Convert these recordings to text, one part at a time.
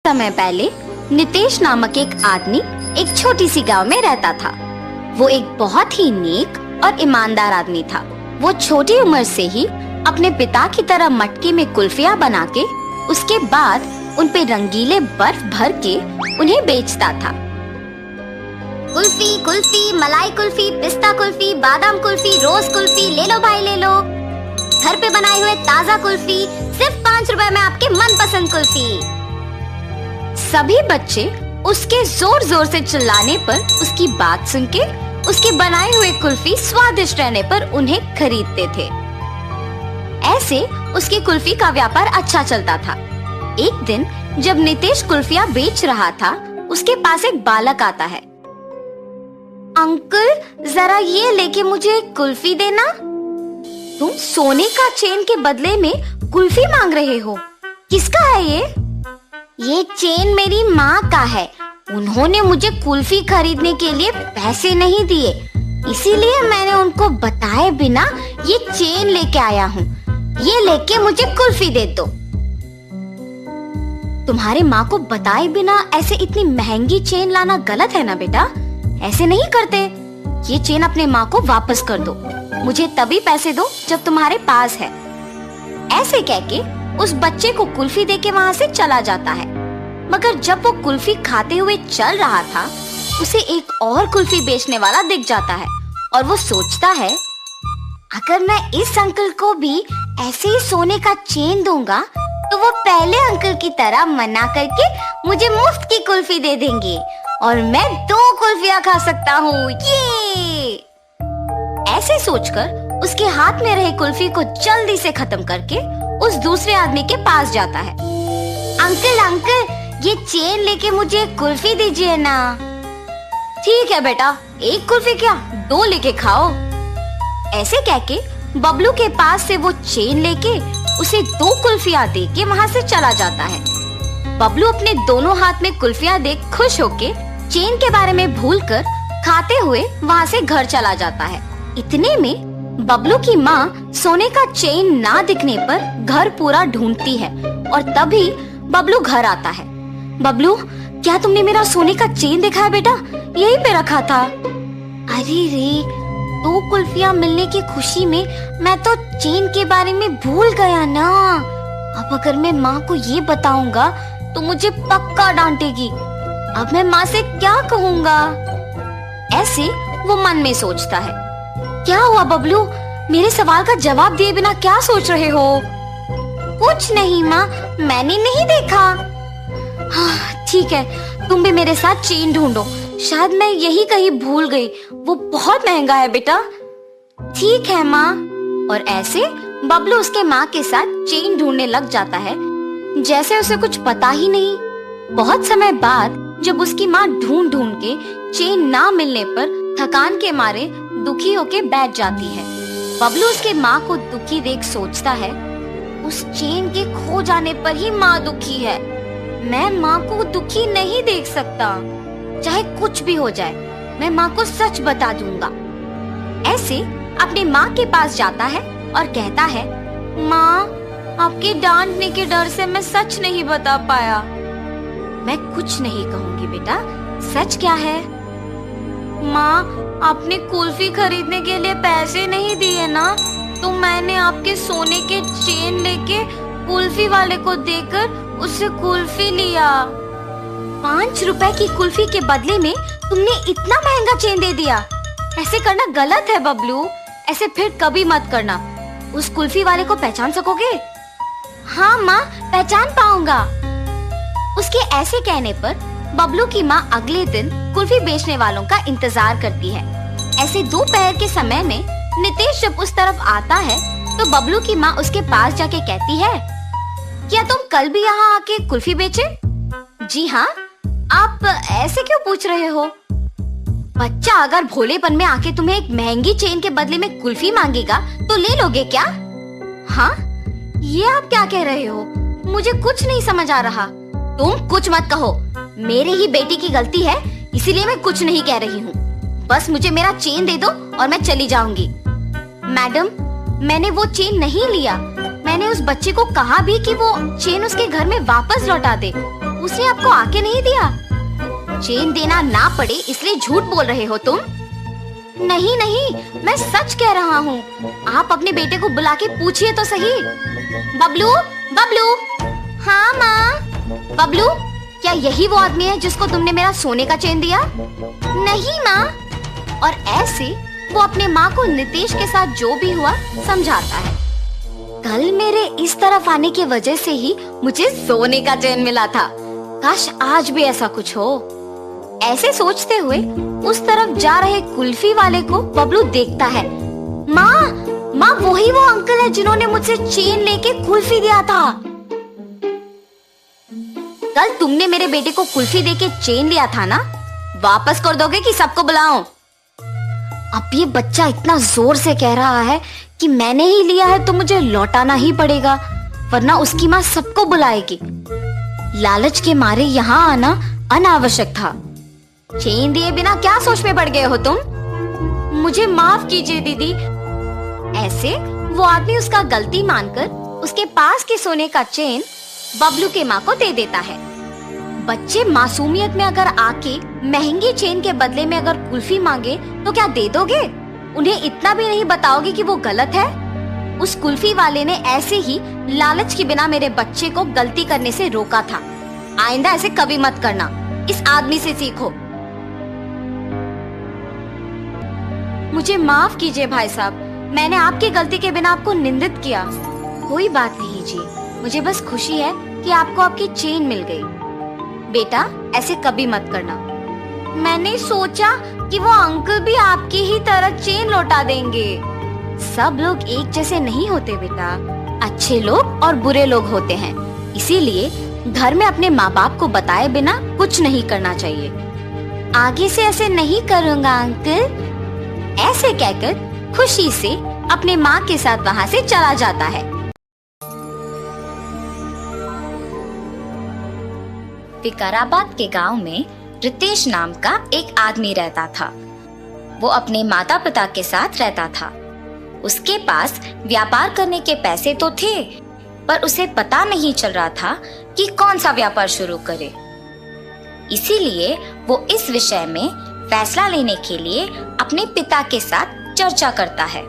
समय पहले नितेश नामक एक आदमी एक छोटी सी गांव में रहता था। वो एक बहुत ही नेक और ईमानदार आदमी था। वो छोटी उम्र से ही अपने पिता की तरह मटके में कुल्फियाँ बना के उसके बाद उन पे रंगीले बर्फ भर के उन्हें बेचता था। कुल्फी कुल्फी, मलाई कुल्फी, पिस्ता कुल्फी, बादाम कुल्फी, रोज कुल्फी, ले लो भाई ले लो। घर पे बनाए हुए ताजा कुल्फी, सिर्फ 5 रुपए में आपके मनपसंद कुल्फी। सभी बच्चे उसके जोर जोर से चिल्लाने पर उसकी बात सुन के उसके बनाए हुए कुल्फी स्वादिष्ट रहने पर उन्हें खरीदते थे। ऐसे उसकी कुल्फी का व्यापार अच्छा चलता था। एक दिन जब नितेश कुल्फियाँ बेच रहा था, उसके पास एक बालक आता है। अंकल, जरा ये लेके मुझे एक कुल्फी देना। तुम सोने का चेन के बदले में कुल्फी मांग रहे हो? किसका है ये? ये चेन मेरी माँ का है। उन्होंने मुझे कुल्फी खरीदने के लिए पैसे नहीं दिए, इसीलिए मैंने उनको बताए बिना ये चेन लेके आया हूँ। ये लेके मुझे कुल्फी दे दो। तुम्हारे माँ को बताए बिना ऐसे इतनी महंगी चेन लाना गलत है ना बेटा। ऐसे नहीं करते। ये चेन अपने माँ को वापस कर दो। मुझे तभी पैसे दो जब तुम्हारे पास है। ऐसे कह के उस बच्चे को कुल्फी देके वहाँ से चला जाता है। मगर जब वो कुल्फी खाते हुए चल रहा था, उसे एक और कुल्फी बेचने वाला दिख जाता है और वो सोचता है, अगर मैं इस अंकल को भी ऐसे ही सोने का चेन दूंगा तो वो पहले अंकल की तरह मना करके मुझे मुफ्त की कुल्फी दे देंगे और मैं 2 कुल्फियाँ खा सकता हूँ। ये ऐसे सोचकर उसके हाथ में रहे कुल्फी को जल्दी से खत्म करके उस दूसरे आदमी के पास जाता है। अंकल अंकल, ये चेन लेके मुझे कुल्फी दीजिए ना। ठीक है बेटा, 1 कुल्फी क्या 2 लेके खाओ। ऐसे कह के बबलू के पास से वो चेन लेके उसे 2 कुल्फियाँ दे के वहाँ से चला जाता है। बबलू अपने दोनों हाथ में कुल्फियाँ देख खुश होके चेन के बारे में भूलकर खाते हुए वहाँ से घर चला जाता है। इतने में बबलू की माँ सोने का चेन ना दिखने पर घर पूरा ढूंढती है और तभी बबलू घर आता है। बबलू, क्या तुमने मेरा सोने का चेन देखा है बेटा? यहीं पे रखा था। अरे रे, 2 कुल्फियाँ मिलने की खुशी में मैं तो चेन के बारे में भूल गया ना। अब अगर मैं माँ को ये बताऊंगा तो मुझे पक्का डांटेगी। अब मैं माँ से क्या कहूँगा? ऐसे वो मन में सोचता है। क्या हुआ बबलू? मेरे सवाल का जवाब दिए बिना क्या सोच रहे हो? कुछ नहीं माँ, मैंने नहीं देखा। हाँ, ठीक है, तुम भी मेरे साथ चेन ढूंढो। शायद मैं यही कहीं भूल गई। वो बहुत महंगा है बेटा। ठीक है माँ। और ऐसे बबलू उसके माँ के साथ चेन ढूंढने लग जाता है, जैसे उसे कुछ पता ही नहीं। बहुत समय बाद जब उसकी माँ ढूंढ ढूंढ के चेन ना मिलने पर थकान के मारे दुखी होके बैठ जाती है। बबलू उसके माँ को दुखी देख सोचता है, उस चेन के खो जाने पर ही माँ दुखी है। मैं माँ को दुखी नहीं देख सकता। चाहे कुछ भी हो जाए, मैं माँ को सच बता दूंगा। ऐसे अपनी माँ के पास जाता है और कहता है, माँ, आपके डांटने के डर से मैं सच नहीं बता पाया। मैं कुछ नहीं कहूँगी बेटा। सच क्या है? माँ, आपने कुल्फी खरीदने के लिए पैसे नहीं दिए ना, तो मैंने आपके सोने के चेन लेके कुल्फी वाले को देकर उससे कुल्फी लिया। 5 रुपए की कुल्फी के बदले में तुमने इतना महंगा चेन दे दिया। ऐसे करना गलत है बबलू। ऐसे फिर कभी मत करना। उस कुल्फी वाले को पहचान सकोगे? हाँ माँ, पहचान पाऊंगा। उसके ऐसे कहने पर बबलू की माँ अगले दिन कुल्फी बेचने वालों का इंतजार करती है। ऐसे दोपहर के समय में नितेश जब उस तरफ आता है तो बबलू की माँ उसके पास जाके कहती है, क्या तुम कल भी यहाँ आके कुल्फी बेचे? जी हाँ। आप ऐसे क्यों पूछ रहे हो? बच्चा अगर भोलेपन में आके तुम्हें एक महंगी चेन के बदले में कुल्फी मांगेगा तो ले लोगे क्या? हाँ, ये आप क्या कह रहे हो? मुझे कुछ नहीं समझ आ रहा। तुम कुछ मत कहो। मेरे ही बेटी की गलती है, इसीलिए मैं कुछ नहीं कह रही हूँ। बस मुझे मेरा चेन दे दो और मैं चली जाऊंगी। मैडम, मैंने वो चेन नहीं लिया। मैंने उस बच्चे को कहा भी कि वो चेन उसके घर में वापस लौटा दे, उसने आपको आके नहीं दिया? चेन देना ना पड़े इसलिए झूठ बोल रहे हो तुम? नहीं नहीं, मैं सच कह रहा हूँ। आप अपने बेटे को बुला के पूछिए तो सही। बबलू, बबलू। हाँ माँ। बबलू, क्या यही वो आदमी है जिसको तुमने मेरा सोने का चेन दिया? नहीं माँ। और ऐसे वो अपने माँ को नितेश के साथ जो भी हुआ समझाता है। कल मेरे इस तरफ आने की वजह से ही मुझे सोने का चेन मिला था। काश आज भी ऐसा कुछ हो। ऐसे सोचते हुए उस तरफ जा रहे कुल्फी वाले को बबलू देखता है। माँ वही वो अंकल है जिन्होंने मुझसे चेन लेके कुल्फी दिया था। कल तुमने मेरे बेटे को कुल्फी देके चेन लिया था ना? वापस कर दोगे कि सबको बुलाऊं? अब ये बच्चा इतना जोर से कह रहा है कि मैंने ही लिया है तो मुझे लौटाना ही पड़ेगा, वरना उसकी माँ सबको बुलाएगी। लालच के मारे यहाँ आना अनावश्यक था। चेन दिए बिना क्या सोच में पड़ गए हो तुम? मुझे माफ कीजिए दीदी। ऐसे वो आदमी उसका गलती मानकर उसके पास के सोने का चेन बबलू के माँ को दे देता है। बच्चे मासूमियत में अगर आके महंगी चेन के बदले में अगर कुल्फी मांगे तो क्या दे दोगे? उन्हें इतना भी नहीं बताओगे कि वो गलत है? उस कुल्फी वाले ने ऐसे ही लालच के बिना मेरे बच्चे को गलती करने से रोका था। आइंदा ऐसे कभी मत करना। इस आदमी से सीखो। मुझे माफ कीजिए भाई साहब, मैंने आपकी गलती के बिना आपको निंदित किया। कोई बात नहीं जी, मुझे बस खुशी है कि आपको आपकी चेन मिल गई। बेटा ऐसे कभी मत करना। मैंने सोचा कि वो अंकल भी आपकी ही तरह चेन लौटा देंगे। सब लोग एक जैसे नहीं होते बेटा, अच्छे लोग और बुरे लोग होते हैं। इसीलिए घर में अपने माँ बाप को बताए बिना कुछ नहीं करना चाहिए। आगे से ऐसे नहीं करूँगा अंकल। ऐसे कहकर खुशी से अपने माँ के साथ वहाँ से चला जाता है। विकाराबाद के गांव में रितेश नाम का एक आदमी रहता था। वो अपने माता पिता के साथ रहता था। उसके पास व्यापार करने के पैसे तो थे, पर उसे पता नहीं चल रहा था कि कौन सा व्यापार शुरू करे। इसीलिए वो इस विषय में फैसला लेने के लिए अपने पिता के साथ चर्चा करता है।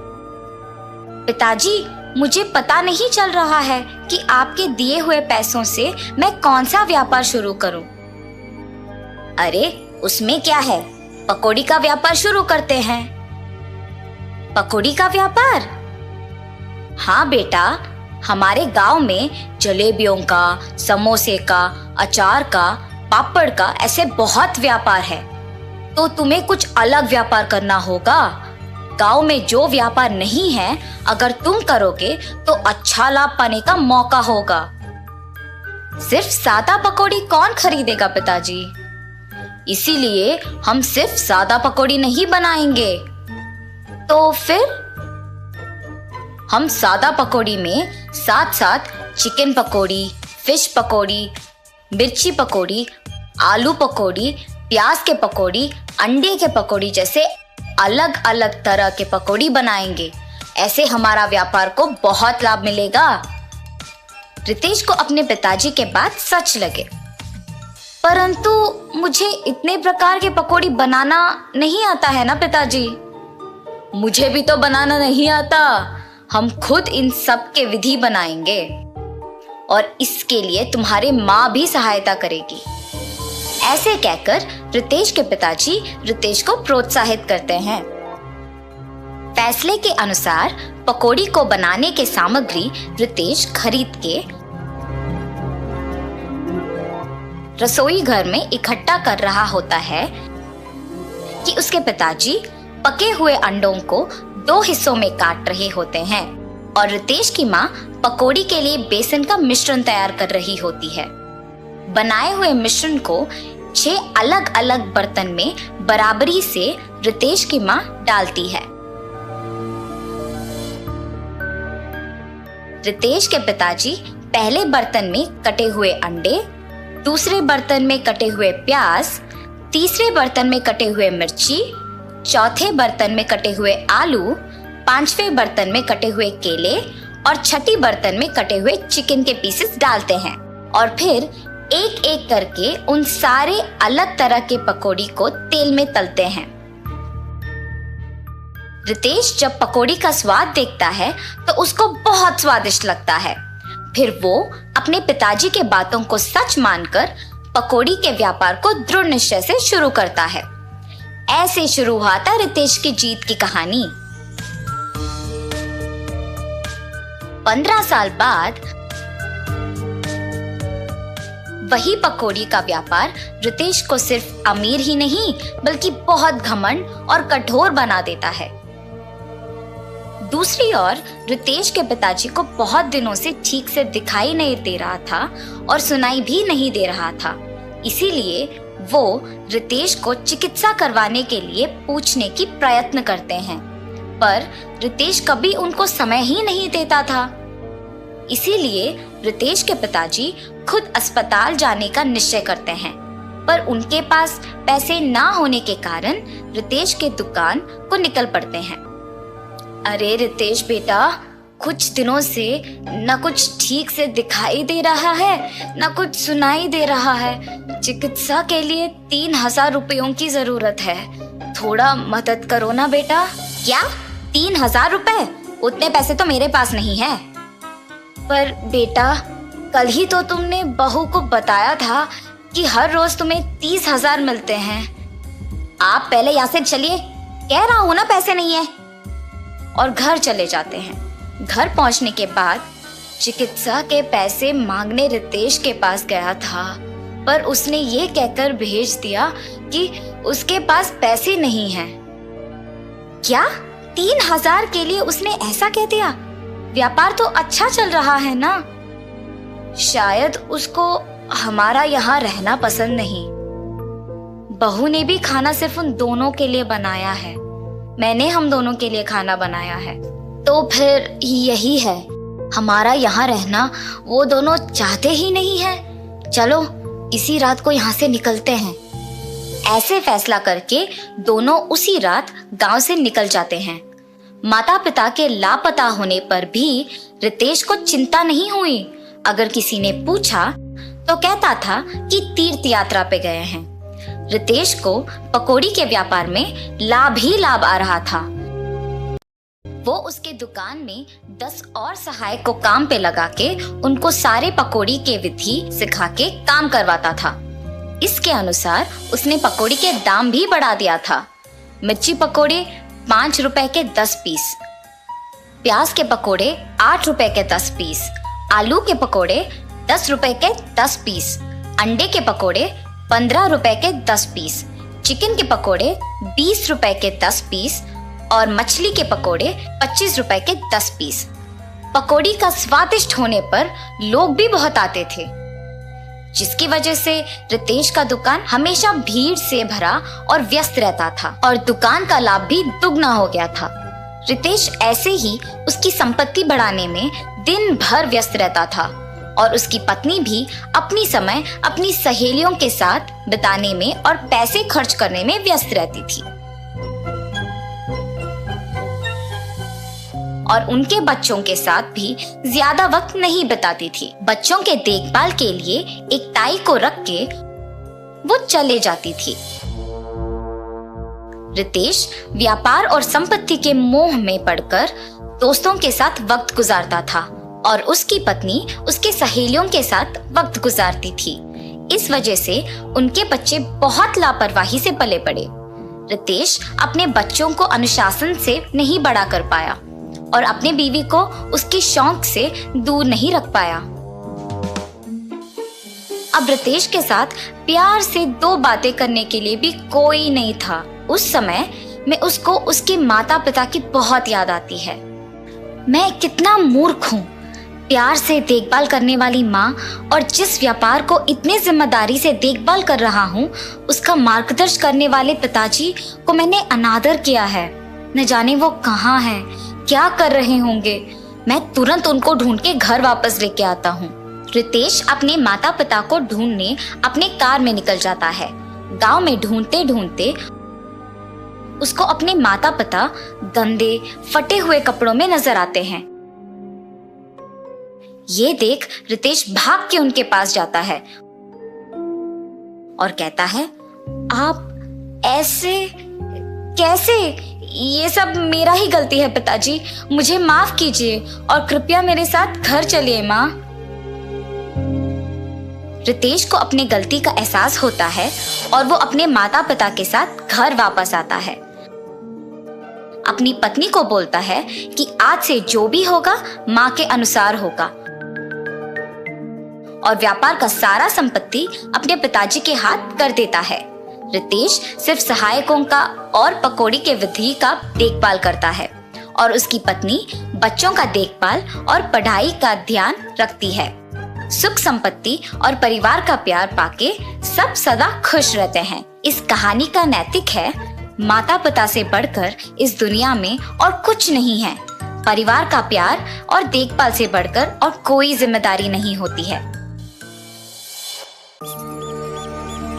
पिताजी, मुझे पता नहीं चल रहा है कि आपके दिए हुए पैसों से मैं कौन सा व्यापार शुरू करूं। अरे उसमें क्या है, पकौड़ी का व्यापार शुरू करते हैं। पकौड़ी का व्यापार? हाँ बेटा, हमारे गांव में जलेबियों का, समोसे का, अचार का, पापड़ का ऐसे बहुत व्यापार है। तो तुम्हें कुछ अलग व्यापार करना होगा। गांव में जो व्यापार नहीं है, अगर तुम करोगे तो अच्छा लाभ पाने का मौका होगा। सिर्फ सादा पकौड़ी कौन खरीदेगा पिताजी? इसीलिए हम सिर्फ सादा पकौड़ी नहीं बनाएंगे। तो फिर हम सादा पकौड़ी में साथ साथ चिकन पकौड़ी, फिश पकौड़ी, मिर्ची पकौड़ी, आलू पकौड़ी, प्याज के पकौड़ी, अंडे के पकौड़ी जैसे अलग अलग तरह के पकौड़ी बनाएंगे। ऐसे हमारा व्यापार को बहुत लाभ मिलेगा। रितेश को अपने पिताजी के बात सच लगे। परंतु मुझे इतने प्रकार के पकौड़ी बनाना नहीं आता है ना पिताजी। मुझे भी तो बनाना नहीं आता। हम खुद इन सब के विधि बनाएंगे और इसके लिए तुम्हारी माँ भी सहायता करेगी। ऐसे कहकर रितेश के पिताजी रितेश को प्रोत्साहित करते हैं। फैसले के अनुसार पकौड़ी को बनाने के सामग्री रितेश खरीद के रसोई घर में इकट्ठा कर रहा होता है कि उसके पिताजी पके हुए अंडों को 2 हिस्सों में काट रहे होते हैं और रितेश की माँ पकौड़ी के लिए बेसन का मिश्रण तैयार कर रही होती है। बनाए हुए मिश्रण को 6 अलग अलग बर्तन में बराबरी से रितेश की माँ डालती है। रितेश के पिताजी पहले बर्तन में कटे हुए अंडे, दूसरे बर्तन में कटे हुए प्याज, तीसरे बर्तन में कटे हुए मिर्ची, चौथे बर्तन में कटे हुए आलू, 5वें बर्तन में कटे हुए केले और छठी बर्तन में कटे हुए चिकन के पीसेस डालते हैं और फिर एक एक करके उन सारे अलग तरह के पकौड़ी को तेल में तलते हैं। रितेश जब पकौड़ी का स्वाद देखता है तो उसको बहुत स्वादिष्ट लगता है। फिर वो अपने पिताजी के बातों को सच मानकर पकौड़ी के व्यापार को दृढ़ निश्चय से शुरू करता है। ऐसे शुरू हुआ था रितेश की जीत की कहानी। 15 साल बाद वही पकौड़ी का व्यापार रितेश को सिर्फ अमीर ही नहीं बल्कि बहुत घमंड और कठोर बना देता है। दूसरी ओर रितेश के पिताजी को बहुत दिनों से ठीक से दिखाई नहीं दे रहा था और सुनाई भी नहीं दे रहा था। इसीलिए वो रितेश को चिकित्सा करवाने के लिए पूछने की प्रयत्न करते हैं, पर रितेश कभी उनको समय ही नहीं देता था। इसीलिए रितेश के पिताजी खुद अस्पताल जाने का निश्चय करते हैं, पर उनके पास पैसे ना होने के कारण रितेश के दुकान को निकल पड़ते हैं। अरे रितेश बेटा, कुछ दिनों से न कुछ ठीक से दिखाई दे रहा है न कुछ सुनाई दे रहा है। चिकित्सा के लिए 3000 रुपयों की जरूरत है, थोड़ा मदद करो ना बेटा। क्या 3000 रुपए? उतने पैसे तो मेरे पास नहीं है। पर बेटा, कल ही तो तुमने बहू को बताया था कि हर रोज तुम्हें 30,000 मिलते हैं। आप पहले यहाँ से चलिए, कह रहा हूँ ना पैसे नहीं है। और घर चले जाते हैं। घर पहुंचने के बाद चिकित्सा के पैसे मांगने रितेश के पास गया था, पर उसने ये कहकर भेज दिया कि उसके पास पैसे नहीं हैं। क्या 3000 के लिए उसने ऐसा कह दिया? व्यापार तो अच्छा चल रहा है ना। शायद उसको हमारा यहाँ रहना पसंद नहीं। बहू ने भी खाना सिर्फ उन दोनों के लिए बनाया है, मैंने हम दोनों के लिए खाना बनाया है। तो फिर यही है, हमारा यहाँ रहना वो दोनों चाहते ही नहीं है। चलो इसी रात को यहाँ से निकलते हैं। ऐसे फैसला करके दोनों उसी रात गांव से निकल जाते हैं। माता पिता के लापता होने पर भी रितेश को चिंता नहीं हुई। अगर किसी ने पूछा तो कहता था कि तीर्थ यात्रा पे गए हैं। रितेश को पकौड़ी के व्यापार में लाभ ही लाभ आ रहा था। वो उसके दुकान में 10 और सहायक को काम पे लगा के उनको सारे पकौड़ी के विधि सिखा के काम करवाता था। इसके अनुसार उसने पकौड़ी के दाम भी बढ़ा दिया था। मिर्ची पकौड़े 5 रुपए के 10 पीस, प्याज के पकौड़े 8 रुपए के 10 पीस, आलू के पकौड़े 10 रुपए के 10 पीस, अंडे के पकौड़े 15 रुपए के 10 पीस, चिकन के पकोड़े 20 रुपए के 10 पीस और मछली के पकोड़े 25 रुपए के 10 पीस। पकौड़ी का स्वादिष्ट होने पर लोग भी बहुत आते थे, जिसकी वजह से रितेश का दुकान हमेशा भीड़ से भरा और व्यस्त रहता था और दुकान का लाभ भी दुगना हो गया था। रितेश ऐसे ही उसकी संपत्ति बढ़ाने में दिन भर व्यस्त रहता था और उसकी पत्नी भी अपनी समय अपनी सहेलियों के साथ बिताने में और पैसे खर्च करने में व्यस्त रहती थी और उनके बच्चों के साथ भी ज्यादा वक्त नहीं बिताती थी। बच्चों के देखभाल के लिए एक ताई को रख के वो चले जाती थी। रितेश व्यापार और संपत्ति के मोह में पड़कर दोस्तों के साथ वक्त गुजारता था और उसकी पत्नी उसके सहेलियों के साथ वक्त गुजारती थी। इस वजह से उनके बच्चे बहुत लापरवाही से पले पड़े। रितेश अपने बच्चों को अनुशासन से नहीं बड़ा कर पाया और अपने बीवी को उसके शौक से दूर नहीं रख पाया। अब रितेश के साथ प्यार से 2 बातें करने के लिए भी कोई नहीं था। उस समय में उसको उसके माता पिता की बहुत याद आती है। मैं कितना मूर्ख हूँ, प्यार से देखभाल करने वाली माँ और जिस व्यापार को इतने जिम्मेदारी से देखभाल कर रहा हूँ उसका मार्गदर्शन करने वाले पिताजी को मैंने अनादर किया है। न जाने वो कहाँ हैं, क्या कर रहे होंगे। मैं तुरंत उनको ढूंढ के घर वापस लेके आता हूँ। रितेश अपने माता पिता को ढूंढने अपने कार में निकल जाता है। गांव में ढूंढते ढूंढते उसको अपने माता पिता गंदे फटे हुए कपड़ों में नजर आते हैं। ये देख रितेश भाग के उनके पास जाता है और कहता है, आप ऐसे कैसे? ये सब मेरा ही गलती है पिताजी, मुझे माफ कीजिए और कृपया मेरे साथ घर चलिए माँ। रितेश को अपनी गलती का एहसास होता है और वो अपने माता पिता के साथ घर वापस आता है। अपनी पत्नी को बोलता है कि आज से जो भी होगा माँ के अनुसार होगा और व्यापार का सारा संपत्ति अपने पिताजी के हाथ कर देता है। रितेश सिर्फ सहायकों का और पकौड़ी के विधि का देखभाल करता है और उसकी पत्नी बच्चों का देखभाल और पढ़ाई का ध्यान रखती है। सुख संपत्ति और परिवार का प्यार पाके सब सदा खुश रहते हैं। इस कहानी का नैतिक है, माता पिता से बढ़कर इस दुनिया में और कुछ नहीं है। परिवार का प्यार और देखभाल से बढ़कर और कोई जिम्मेदारी नहीं होती है।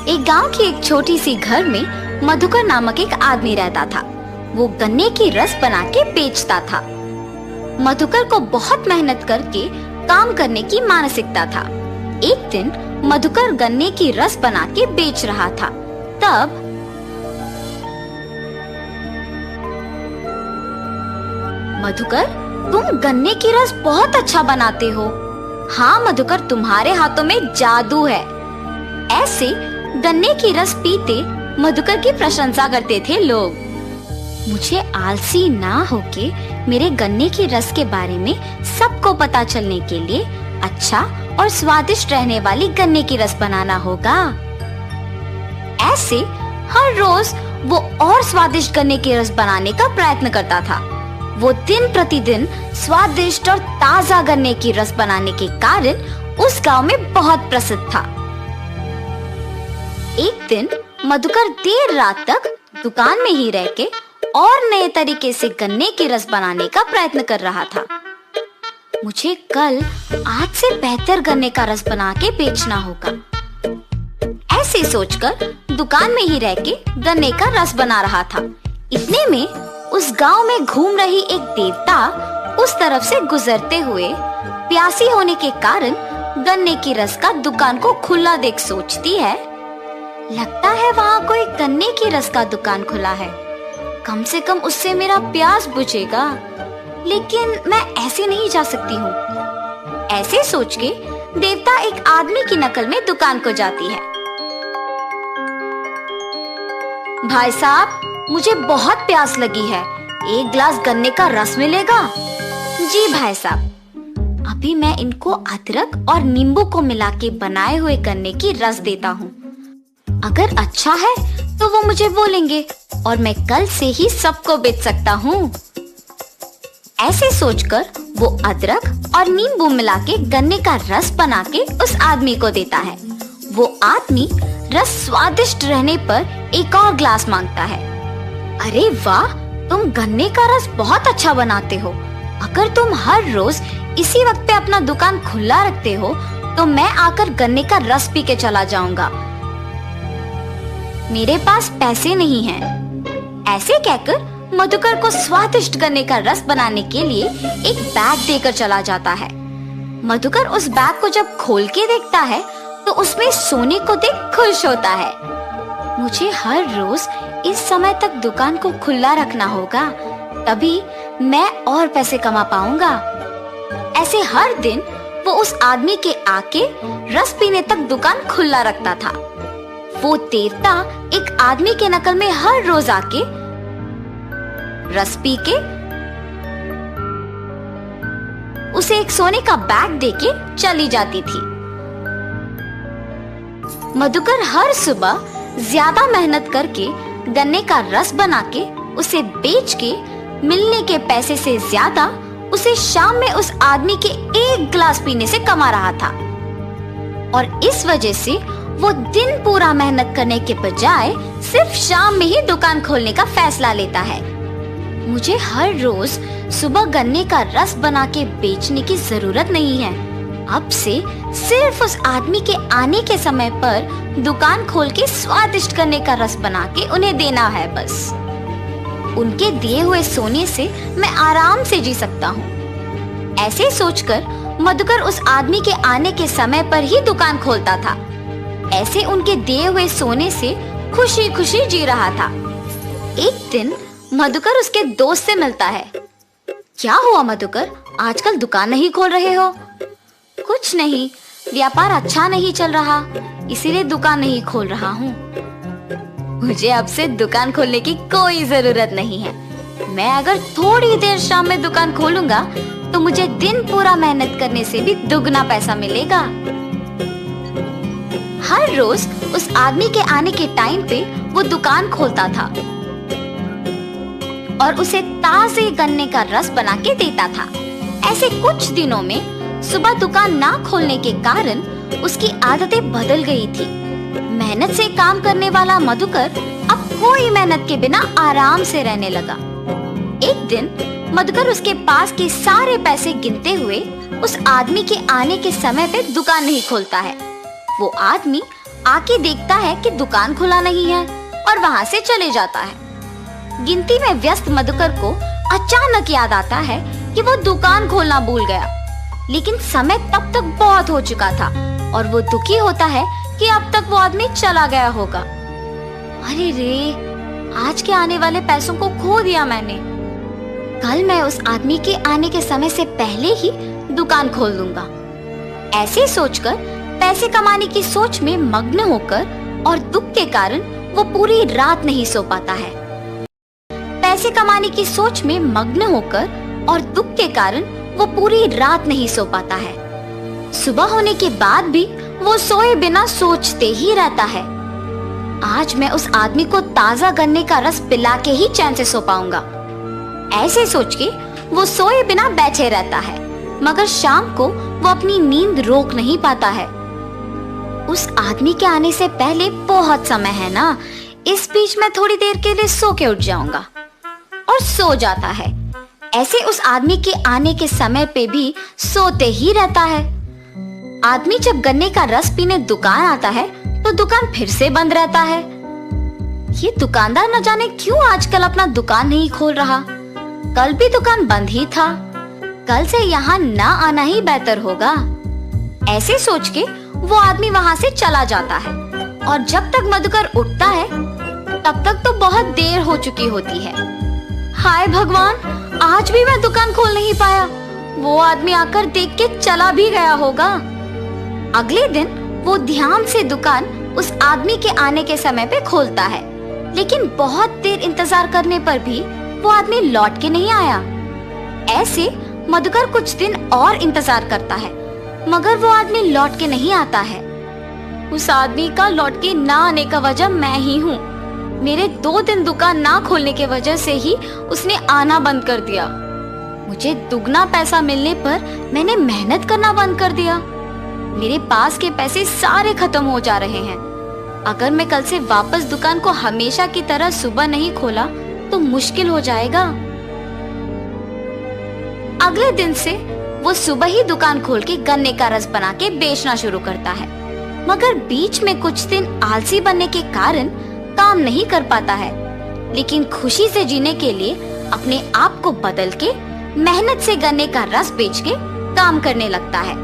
एक गांव की एक छोटी सी घर में मधुकर नामक एक आदमी रहता था। वो गन्ने की रस बना के बेचता था। मधुकर को बहुत मेहनत करके काम करने की मानसिकता था। एक दिन मधुकर गन्ने की रस बना के बेच रहा था। तब मधुकर, तुम गन्ने की रस बहुत अच्छा बनाते हो। हाँ मधुकर, तुम्हारे हाथों में जादू है। ऐसे गन्ने की रस पीते मधुकर की प्रशंसा करते थे लोग। मुझे आलसी ना होके मेरे गन्ने की रस के बारे में सबको पता चलने के लिए अच्छा और स्वादिष्ट रहने वाली गन्ने की रस बनाना होगा। ऐसे हर रोज वो और स्वादिष्ट गन्ने की रस बनाने का प्रयत्न करता था। वो दिन प्रतिदिन स्वादिष्ट और ताजा गन्ने की रस बनाने के कारण उस गांव में बहुत प्रसिद्ध था। एक दिन मधुकर देर रात तक दुकान में ही रह के और नए तरीके से गन्ने की रस बनाने का प्रयत्न कर रहा था। मुझे कल आज से बेहतर गन्ने का रस बना के बेचना होगा। ऐसे सोचकर दुकान में ही रह के गन्ने का रस बना रहा था। इतने में उस गांव में घूम रही एक देवता उस तरफ से गुजरते हुए प्यासी होने के कारण गन्ने की रस का दुकान को खुला देख सोचती है, लगता है वहाँ कोई गन्ने की रस का दुकान खुला है। कम से कम उससे मेरा प्यास बुझेगा। लेकिन मैं ऐसे नहीं जा सकती हूँ। ऐसे सोच के देवता एक आदमी की नकल में दुकान को जाती है। भाई साहब, मुझे बहुत प्यास लगी है, एक गिलास गन्ने का रस मिलेगा? जी भाई साहब, अभी मैं इनको अदरक और नींबू को मिला के बनाए हुए गन्ने की रस देता हूँ। अगर अच्छा है तो वो मुझे बोलेंगे और मैं कल से ही सबको बेच सकता हूँ। ऐसे सोचकर वो अदरक और नींबू मिला के गन्ने का रस बना के उस आदमी को देता है। वो आदमी रस स्वादिष्ट रहने पर एक और ग्लास मांगता है। अरे वाह, तुम गन्ने का रस बहुत अच्छा बनाते हो। अगर तुम हर रोज इसी वक्त पे अपना दुकान खुला रखते हो तो मैं आकर गन्ने का रस पी के चला जाऊंगा। मेरे पास पैसे नहीं हैं। ऐसे कहकर मधुकर को स्वादिष्ट गन्ने का रस बनाने के लिए एक बैग देकर चला जाता है। मधुकर उस बैग को जब खोल के देखता है तो उसमें सोने को देख खुश होता है। मुझे हर रोज इस समय तक दुकान को खुला रखना होगा, तभी मैं और पैसे कमा पाऊंगा। ऐसे हर दिन वो उस आदमी के आके रस पीने तक दुकान खुला रखता था। वो देवता एक आदमी के नकल में हर रोज आके रस पी के उसे एक सोने का बैग देके चली जाती थी। मधुकर हर सुबह ज्यादा मेहनत करके गन्ने का रस बना के उसे बेच के मिलने के पैसे से ज्यादा उसे शाम में उस आदमी के एक गिलास पीने से कमा रहा था। और इस वजह से वो दिन पूरा मेहनत करने के बजाय सिर्फ शाम में ही दुकान खोलने का फैसला लेता है। मुझे हर रोज सुबह गन्ने का रस बना के बेचने की जरूरत नहीं है। अब से सिर्फ उस आदमी के आने के समय पर दुकान खोल के स्वादिष्ट गन्ने का रस बना के उन्हें देना है बस। उनके दिए हुए सोने से मैं आराम से जी सकता हूँ। ऐसे सोचकर मधुकर उस आदमी के आने के समय पर ही दुकान खोलता था। ऐसे उनके दिए हुए सोने से खुशी खुशी जी रहा था। एक दिन मधुकर उसके दोस्त से मिलता है। क्या हुआ मधुकर, आजकल दुकान नहीं खोल रहे हो? कुछ नहीं, व्यापार अच्छा नहीं चल रहा, इसीलिए दुकान नहीं खोल रहा हूँ। मुझे अब से दुकान खोलने की कोई जरूरत नहीं है। मैं अगर थोड़ी देर शाम में दुकान खोलूंगा तो मुझे दिन पूरा मेहनत करने से भी दुगना पैसा मिलेगा। हर रोज उस आदमी के आने के टाइम पे वो दुकान खोलता था और उसे ताजे गन्ने का रस बना के देता था। ऐसे कुछ दिनों में सुबह दुकान ना खोलने के कारण उसकी आदतें बदल गई थी। मेहनत से काम करने वाला मधुकर अब कोई मेहनत के बिना आराम से रहने लगा। एक दिन मधुकर उसके पास के सारे पैसे गिनते हुए उस आदमी के आने के समय पे दुकान नहीं खोलता है। वो आदमी आके देखता है कि दुकान खुला नहीं है और वहाँ से चले जाता है। गिनती में व्यस्त मधुकर को अचानक याद आता है कि वो दुकान खोलना भूल गया, लेकिन समय तब तक बहुत हो चुका था और वो दुखी होता है कि अब तक वो आदमी चला गया होगा। अरे रे, आज के आने वाले पैसों को खो दिया मैंने। कल मैं उस आदमी के आने के समय से पहले ही दुकान खोल दूंगा। ऐसे सोचकर पैसे कमाने की सोच में मग्न होकर और दुख के कारण वो पूरी रात नहीं सो पाता है। पैसे कमाने की सोच में मग्न होकर और दुख के कारण वो पूरी रात नहीं सो पाता है। सुबह होने के बाद भी वो सोए बिना सोचते ही रहता है। आज मैं उस आदमी को ताजा गन्ने का रस पिला के ही चैन से सो पाऊंगा। ऐसे सोच के वो सोए बिना बैठे रहता है, मगर शाम को वो अपनी नींद रोक नहीं पाता है। उस आदमी के आने से पहले बहुत समय है ना, इस बीच मैं थोड़ी देर के लिए सो के उठ जाऊंगा, और सो जाता है। ऐसे उस आदमी के आने के समय पे भी सोते ही रहता है। आदमी जब गन्ने का रस पीने दुकान आता है तो दुकान फिर से बंद रहता है। ये दुकानदार न जाने क्यों आजकल अपना दुकान नहीं खोल रहा। कल भी दुकान बंद ही था, कल से यहाँ ना आना ही बेहतर होगा। ऐसे सोच के वो आदमी वहाँ से चला जाता है और जब तक मधुकर उठता है तब तक तो बहुत देर हो चुकी होती है। हाय भगवान, आज भी मैं दुकान खोल नहीं पाया। वो आदमी आकर देख के चला भी गया होगा। अगले दिन वो ध्यान से दुकान उस आदमी के आने के समय पे खोलता है, लेकिन बहुत देर इंतजार करने पर भी वो आदमी लौट के नहीं आया। ऐसे मधुकर कुछ दिन और इंतजार करता है, मगर वो आदमी लौट के नहीं आता है। उस आदमी का लौट के ना आने का वजह मैं ही हूँ। मेरे 2 दिन दुकान ना खोलने के वजह से ही उसने आना बंद कर दिया। मुझे दुगना पैसा मिलने पर मैंने मेहनत करना बंद कर दिया। मेरे पास के पैसे सारे खत्म हो जा रहे हैं। अगर मैं कल से वापस दुकान को हमेशा की तरह सुबह नहीं खोला तो मुश्किल हो जाएगा। अगले दिन से वो सुबह ही दुकान खोल के गन्ने का रस बना के बेचना शुरू करता है, मगर बीच में कुछ दिन आलसी बनने के कारण काम नहीं कर पाता है। लेकिन खुशी से जीने के लिए अपने आप को बदल के मेहनत से गन्ने का रस बेच के काम करने लगता है।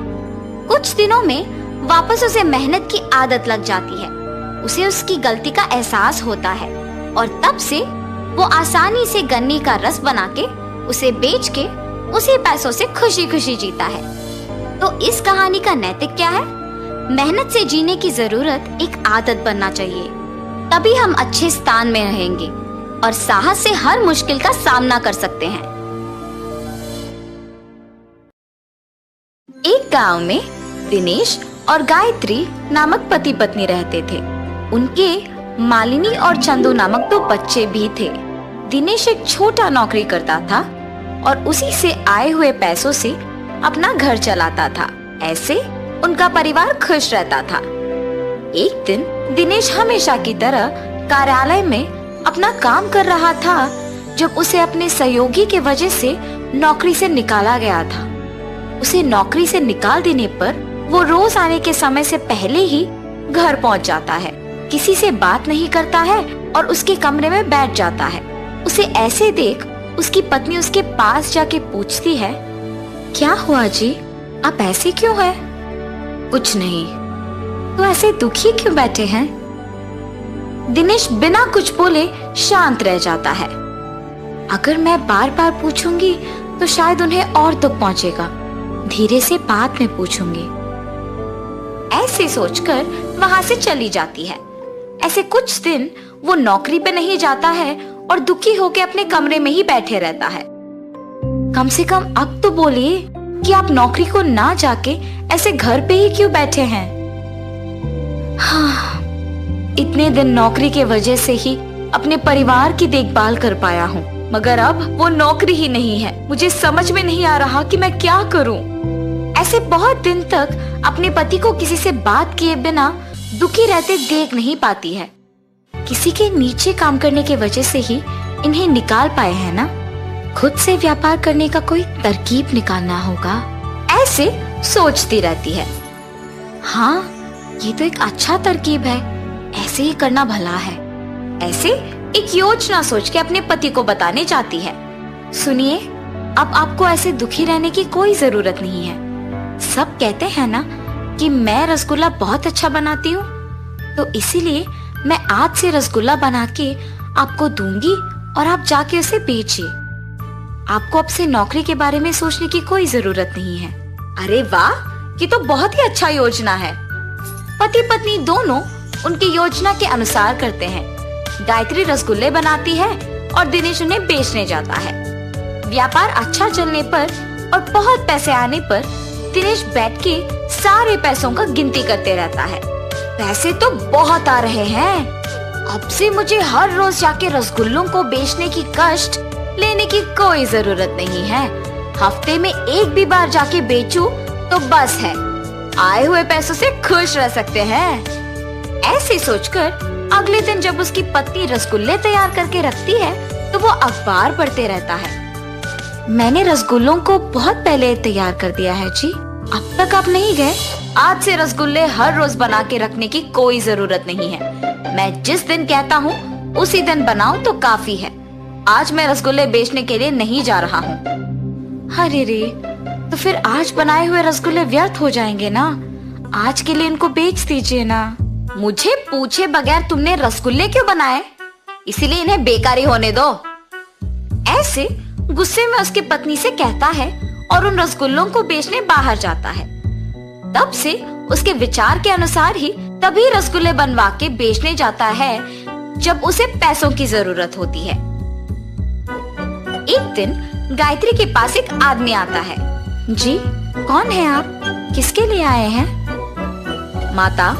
कुछ दिनों में वापस उसे मेहनत की आदत लग जाती है। उसे उसकी गलती का एहसास होता है और तब से वो आसानी से गन्ने का रस बना के उसे बेच के उसी पैसों से खुशी खुशी जीता है। तो इस कहानी का नैतिक क्या है? मेहनत से जीने की जरूरत एक आदत बनना चाहिए, तभी हम अच्छे स्थान में रहेंगे और साहस से हर मुश्किल का सामना कर सकते हैं। एक गांव में दिनेश और गायत्री नामक पति पत्नी रहते थे। उनके मालिनी और चंदू नामक 2 बच्चे भी थे। दिनेश एक छोटा नौकरी करता था और उसी से आए हुए पैसों से अपना घर चलाता था। ऐसे उनका परिवार खुश रहता था। एक दिन दिनेश हमेशा की तरह कार्यालय में अपना काम कर रहा था जब उसे अपने सहयोगी के वजह से नौकरी से निकाला गया था। उसे नौकरी से निकाल देने पर वो रोज आने के समय से पहले ही घर पहुंच जाता है, किसी से बात नहीं करता है और उसके कमरे में बैठ जाता है। उसे ऐसे देख उसकी पत्नी उसके पास जाके पूछती है, क्या हुआ जी, आप ऐसे क्यों है? कुछ नहीं, तो ऐसे दुखी क्यों बैठे हैं? दिनेश बिना कुछ बोले शांत रह जाता है। अगर मैं बार बार पूछूंगी तो शायद उन्हें और दुख पहुंचेगा। धीरे से बाद में पूछूंगी। ऐसे सोचकर वहां से चली जाती है। ऐसे कुछ दिन वो नौकरी पे नहीं जाता है और दुखी होकर अपने कमरे में ही बैठे रहता है। कम से कम अब तो बोलिए कि आप नौकरी को ना जाके ऐसे घर पे ही क्यों बैठे हैं? हाँ, इतने दिन नौकरी के वजह से ही अपने परिवार की देखभाल कर पाया हूँ, मगर अब वो नौकरी ही नहीं है। मुझे समझ में नहीं आ रहा कि मैं क्या करूँ। ऐसे बहुत दिन तक अपने पति को किसी से बात किए बिना दुखी रहते देख नहीं पाती है। किसी के नीचे काम करने के वजह से ही इन्हें निकाल पाए हैं ना। खुद से व्यापार करने का कोई तरकीब निकालना होगा, ऐसे सोचती रहती है। हाँ, ये तो एक अच्छा तरकीब है, ऐसे ही करना भला है। ऐसे एक योजना सोच के अपने पति को बताने जाती है। सुनिए, अब आपको ऐसे दुखी रहने की कोई जरूरत नहीं है। सब कहते हैं ना कि मैं रसगुल्ला बहुत अच्छा बनाती हूँ, तो इसीलिए मैं आज से रसगुल्ला बना के आपको दूंगी और आप जाके उसे बेचिए। आपको अब से नौकरी के बारे में सोचने की कोई जरूरत नहीं है। अरे वाह, ये तो बहुत ही अच्छा योजना है। पति पत्नी दोनों उनकी योजना के अनुसार करते हैं। गायत्री रसगुल्ले बनाती है और दिनेश उन्हें बेचने जाता है। व्यापार अच्छा चलने पर और बहुत पैसे आने पर दिनेश बैठ के सारे पैसों का गिनती करते रहता है। पैसे तो बहुत आ रहे हैं। अब से मुझे हर रोज जाके रसगुल्लों को बेचने की कष्ट लेने की कोई जरूरत नहीं है। हफ्ते में एक भी बार जाके बेचूं तो बस है। आए हुए पैसों से खुश रह सकते हैं। ऐसे सोचकर अगले दिन जब उसकी पत्नी रसगुल्ले तैयार करके रखती है तो वो अखबार पढ़ते रहता है। मैंने रसगुल्लों को बहुत पहले तैयार कर दिया है जी, अब तक आप नहीं गए? आज से रसगुल्ले हर रोज बना के रखने की कोई जरूरत नहीं है। मैं जिस दिन कहता हूँ उसी दिन बनाओ तो काफी है। आज मैं रसगुल्ले बेचने के लिए नहीं जा रहा हूँ। अरे रे, तो फिर आज बनाए हुए रसगुल्ले व्यर्थ हो जाएंगे ना। आज के लिए इनको बेच दीजिए ना। मुझे पूछे बगैर तुमने रसगुल्ले क्यों बनाए? इसीलिए इन्हें बेकारी होने दो। ऐसे गुस्से में उसकी पत्नी से कहता है और उन रसगुल्लों को बेचने बाहर जाता है। तब से उसके विचार के अनुसार ही तभी रसगुल्ले बनवा के बेचने जाता है जब उसे पैसों की जरूरत होती है। एक दिन गायत्री के पास एक आदमी आता है। जी, कौन है आप? किसके लिए आए हैं? माता,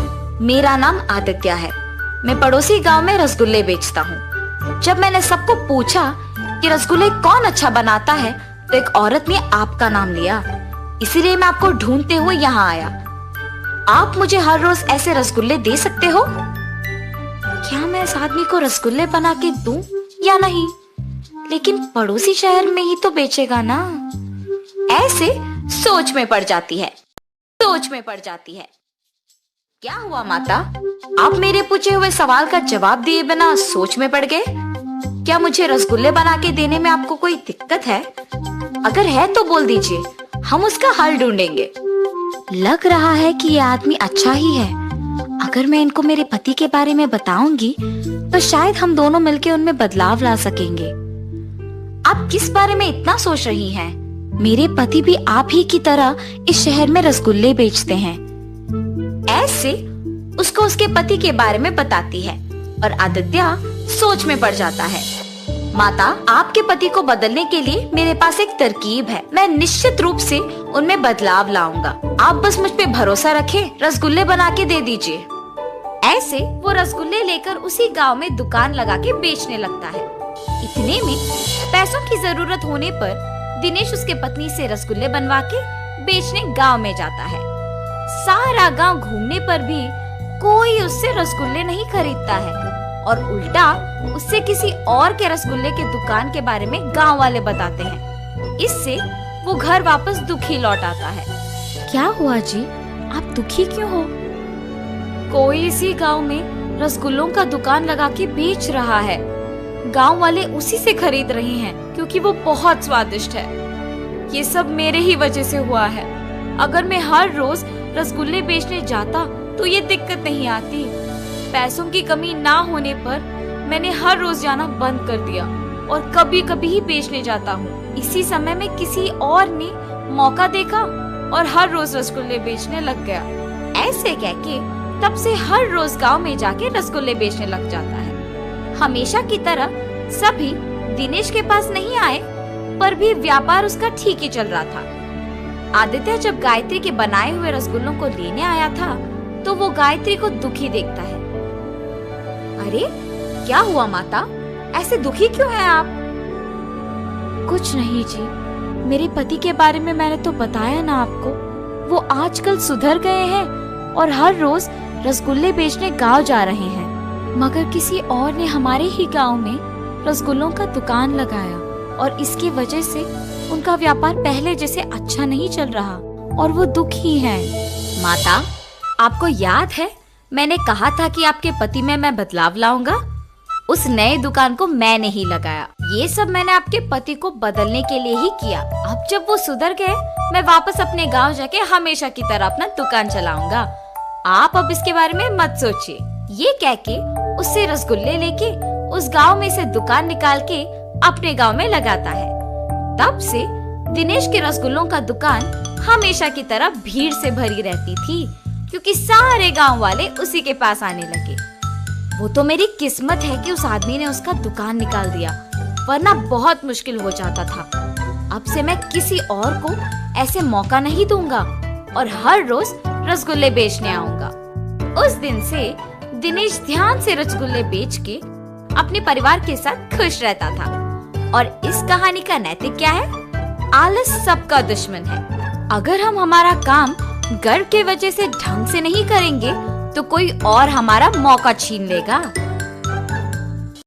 मेरा नाम आदित्य है। मैं पड़ोसी गांव में रसगुल्ले बेचता हूँ। जब मैंने सबको पूछा कि रसगुल्ले कौन अच्छा बनाता है तो एक औरत ने आपका नाम लिया। इसीलिए मैं आपको ढूंढते हुए यहाँ आया। आप मुझे हर रोज ऐसे रसगुल्ले दे सकते हो? क्या मैं इस आदमी को रसगुल्ले बना के दूं या नहीं? लेकिन पड़ोसी शहर में ही तो बेचेगा ना। ऐसे सोच में पड़ जाती है। क्या हुआ माता, आप मेरे पूछे हुए सवाल का जवाब दिए बिना सोच में पड़ गए? क्या मुझे रसगुल्ले बना के देने में आपको कोई दिक्कत है? अगर है तो बोल दीजिए, हम उसका हल ढूंढेंगे। लग रहा है कि ये आदमी अच्छा ही है। अगर मैं इनको मेरे पति के बारे में बताऊंगी तो शायद हम दोनों मिलकर उनमें बदलाव ला सकेंगे। आप किस बारे में इतना सोच रही हैं? मेरे पति भी आप ही की तरह इस शहर में रसगुल्ले बेचते हैं। ऐसे उसको उसके पति के बारे में बताती है और आदित्य सोच में पड़ जाता है। माता, आपके पति को बदलने के लिए मेरे पास एक तरकीब है। मैं निश्चित रूप से उनमें बदलाव लाऊंगा। आप बस मुझ पे भरोसा रखें, रसगुल्ले बना के दे दीजिए। ऐसे वो रसगुल्ले लेकर उसी गांव में दुकान लगा के बेचने लगता है। इतने में पैसों की जरूरत होने पर दिनेश उसके पत्नी से रसगुल्ले बनवा के बेचने गांव में जाता है। सारा गांव घूमने पर भी कोई उससे रसगुल्ले नहीं खरीदता है और उल्टा उससे किसी और के रसगुल्ले के दुकान के बारे में गांव वाले बताते हैं। इससे वो घर वापस दुखी लौट आता है। क्या हुआ जी, आप दुखी क्यों हो? कोई इसी गांव में रसगुल्लों का दुकान लगा के बेच रहा है। गांव वाले उसी से खरीद रहे हैं क्योंकि वो बहुत स्वादिष्ट है। ये सब मेरे ही वजह से हुआ है। अगर मैं हर रोज रसगुल्ले बेचने जाता तो ये दिक्कत नहीं आती। पैसों की कमी ना होने पर मैंने हर रोज जाना बंद कर दिया और कभी कभी ही बेचने जाता हूँ। इसी समय में किसी और ने मौका देखा और हर रोज रसगुल्ले बेचने लग गया। ऐसे कह के तब से हर रोज गांव में जाके रसगुल्ले बेचने लग जाता है। हमेशा की तरह सभी दिनेश के पास नहीं आए, पर भी व्यापार उसका ठीक ही चल रहा था। आदित्य जब गायत्री के बनाए हुए रसगुल्लों को लेने आया था तो वो गायत्री को दुखी देखता है। अरे क्या हुआ माता, ऐसे दुखी क्यों हैं आप? कुछ नहीं जी, मेरे पति के बारे में मैंने तो बताया ना आपको। वो आजकल सुधर गए हैं और हर रोज रसगुल्ले बेचने गांव जा रहे हैं। मगर किसी और ने हमारे ही गांव में रसगुल्लों का दुकान लगाया और इसकी वजह से उनका व्यापार पहले जैसे अच्छा नहीं चल रहा और वो दुखी हैं। माता, आपको याद है मैंने कहा था कि आपके पति में मैं बदलाव लाऊंगा? उस नए दुकान को मैंने ही लगाया। ये सब मैंने आपके पति को बदलने के लिए ही किया। अब जब वो सुधर गए, मैं वापस अपने गांव जाके हमेशा की तरह अपना दुकान चलाऊंगा। आप अब इसके बारे में मत सोचिए। ये कह के उससे रसगुल्ले लेके उस गांव में से दुकान निकाल के अपने गांव में लगाता है। तब से दिनेश के रसगुल्लों का दुकान हमेशा की तरह भीड़ से भरी रहती थी, क्योंकि सारे गांव वाले उसी के पास आने लगे। वो तो मेरी किस्मत है कि उस आदमी ने उसका दुकान निकाल दिया, वरना बहुत मुश्किल हो जाता था। अब से मैं किसी और को ऐसे मौका नहीं दूंगा और हर रोज रसगुल्ले बेचने आऊंगा। उस दिन से दिनेश ध्यान से रसगुल्ले बेच के अपने परिवार के साथ खुश रहता था। और इस कहानी का नैतिक क्या है? आलस सबका दुश्मन है। अगर हम हमारा काम गर्व के वजह से ढंग से नहीं करेंगे तो कोई और हमारा मौका छीन लेगा।